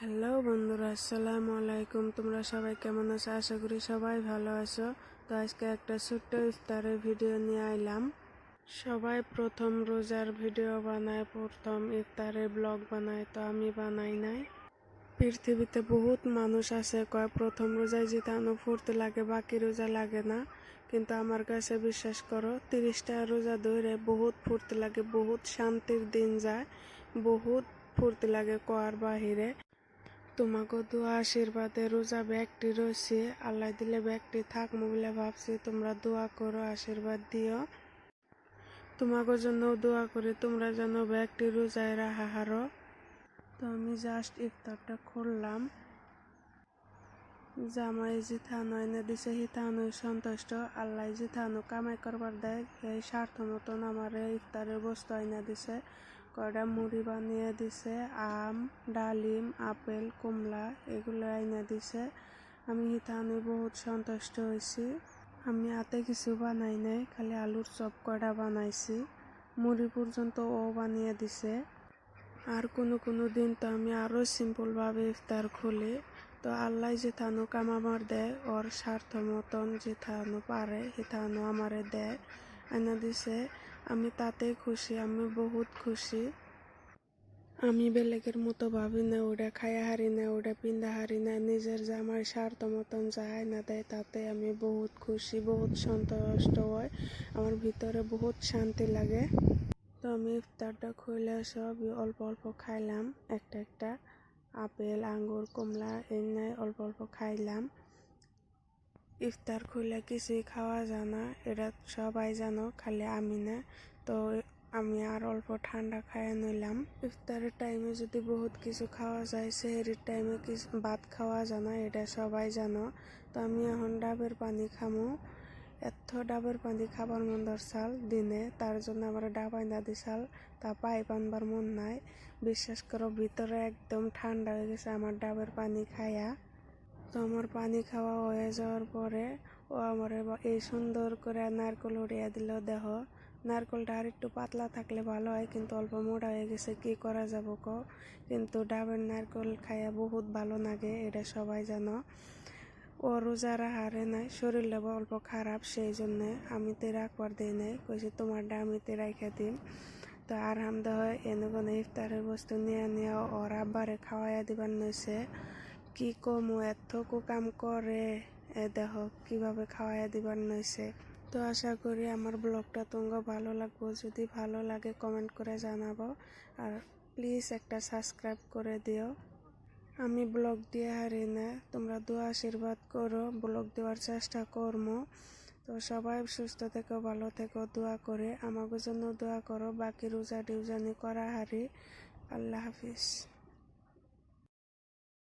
Hello বন্ধুরা, আসসালামু আলাইকুম। তোমরা সবাই কেমন আছো? আশা করি সবাই ভালো আছো। তো আজকে একটা ছোট্ট ইফতারের ভিডিও নিয়ে আইলাম। সবাই প্রথম রোজার ভিডিও বানায়, প্রথম ইফতারের ব্লগ বানায়, তো আমি বানাই নাই। পৃথিবীতে বহুত মানুষ আছে কয় প্রথম রোজায় যেতানো ফুর্তি লাগে, বাকি রোজা লাগে না। কিন্তু আমার কাছে বিশ্বাস করো, 30টা রোজা ধরে বহুত ফুর্তি লাগে, বহুত শান্তির দিন যায়, বহুত ফুর্তি লাগে কোয়ার বাহিরে। তোমাকে দোয়া আশীর্বাদে রোজা ব্যাগটি রয়েছে, আল্লাহ দিলে ব্যাগটি থাকবো বলে ভাবছি। তোমরা দোয়া করো, আশীর্বাদ দিও। তোমাকে জন্য দোয়া করি, তোমরা যেন ব্যাগটি রোজায় রাখা হারো। তো আমি জাস্ট ইফতারটা খুললাম। জামাই জিথানো এনে দিছে, হিতানো সন্তুষ্ট। আল্লাহ জিথানো কামাই করবার দেয়, এই স্বার্থ মতন আমার ইফতারের বস্তু আইনা দিছে। কয়টা মুড়ি বানিয়ে দিছে, আম, ডালিম, আপেল, কমলা এগুলো আইনা দিছে। আমি হিতানো বহুত সন্তুষ্ট হয়েছি। আমি হাতে কিছু বানাই নাই, খালি আলুর চপ কয়টা বানাইছি। মুড়ি পর্যন্ত ও বানিয়ে দিছে। আর কোনো দিন তো আমি আরও সিম্পলভাবে ইফতার খুলি। তো আল্লাহ যেথানো কামাবার দেয়, ওর স্বার্থ মতন যেথানো পারে হিথানো আমারে দেয়, আনা দিছে। আমি তাতেই খুশি, আমি বহুত খুশি। আমি বেলেগের মতো ভাবি না, ওটা খাইয়া হারি না, ওটা পিন্দা হারি না। নিজের যে আমার স্বার্থ মতন যায় না দেয়, তাতে আমি বহুত খুশি, বহুত সন্তুষ্ট হয়। আমার ভিতরে বহুত শান্তি লাগে। তো আমি ইফতারটা খুলে সব অল্প অল্প খাইলাম, একটা আপেল, আঙ্গুর, কমলা এনে অল্প অল্প খাইলাম। ইফতার খুলে কিছুই খাওয়া যায় না, এটা সবাই জানো, খালি আমি না। তো আমি আর অল্প ঠান্ডা খাইয়ে নিলাম। ইফতারের টাইমে যদি বহুত কিছু খাওয়া যায়, সেহরির টাইমে কিছু ভাত খাওয়া যায় না, এটা সবাই জানো। তো আমি এখন ডাবের পানি খামু। এত ডাবের পানি খাবার মন ধরছাল দিনে, তার জন্য আমার ডাব আইনা দিছাল। তা পাইপ আনবার মন নাই। বিশ্বাস করো, ভিতরে একদম ঠান্ডা হয়ে গেছে আমার ডাবের পানি খাইয়া। তো আমার পানি খাওয়া হয়ে যাওয়ার পরে ও আমার এই সুন্দর করে নারকেল উড়িয়ে দিল। দেহ নারকেলটা আর একটু পাতলা থাকলে ভালো হয়, কিন্তু অল্প মোটা হয়ে গেছে, কি করা যাব ক। কিন্তু ডাবের নারকেল খাইয়া বহুত ভালো লাগে, এটা সবাই জানো। ও রোজারা হারে নাই, শরীর লেবা অল্প খারাপ, সেই জন্যে আমি তে রাখবার দিই নাই, কইছি তোমারটা আমি তে রাইখা দিম। তো আর হামদা হয় এনে কোনো ইফতারের বস্তু নিয়ে ওর আব্বারে খাওয়াইয়া দিবার নইছে। কি কমু, এত কাম করে, এ দেখ কিভাবে খাওয়াইয়া দিবার নইছে। তো আশা করি আমার ব্লগটা তোমাকে ভালো লাগবো। যদি ভালো লাগে কমেন্ট করে জানাবো, আর প্লিজ একটা সাবস্ক্রাইব করে দিও। আমি ব্লগ দিয়ে হারি না, তোমরা দোয়া আশীর্বাদ করো, ব্লগ দেওয়ার চেষ্টা করবো। তো সবাই সুস্থ থেকো, ভালো থেকো, দোয়া করে আমাকে জন্য দোয়া করো। বাকি রোজা টিউজানি করা হারি। আল্লাহ হাফিজ।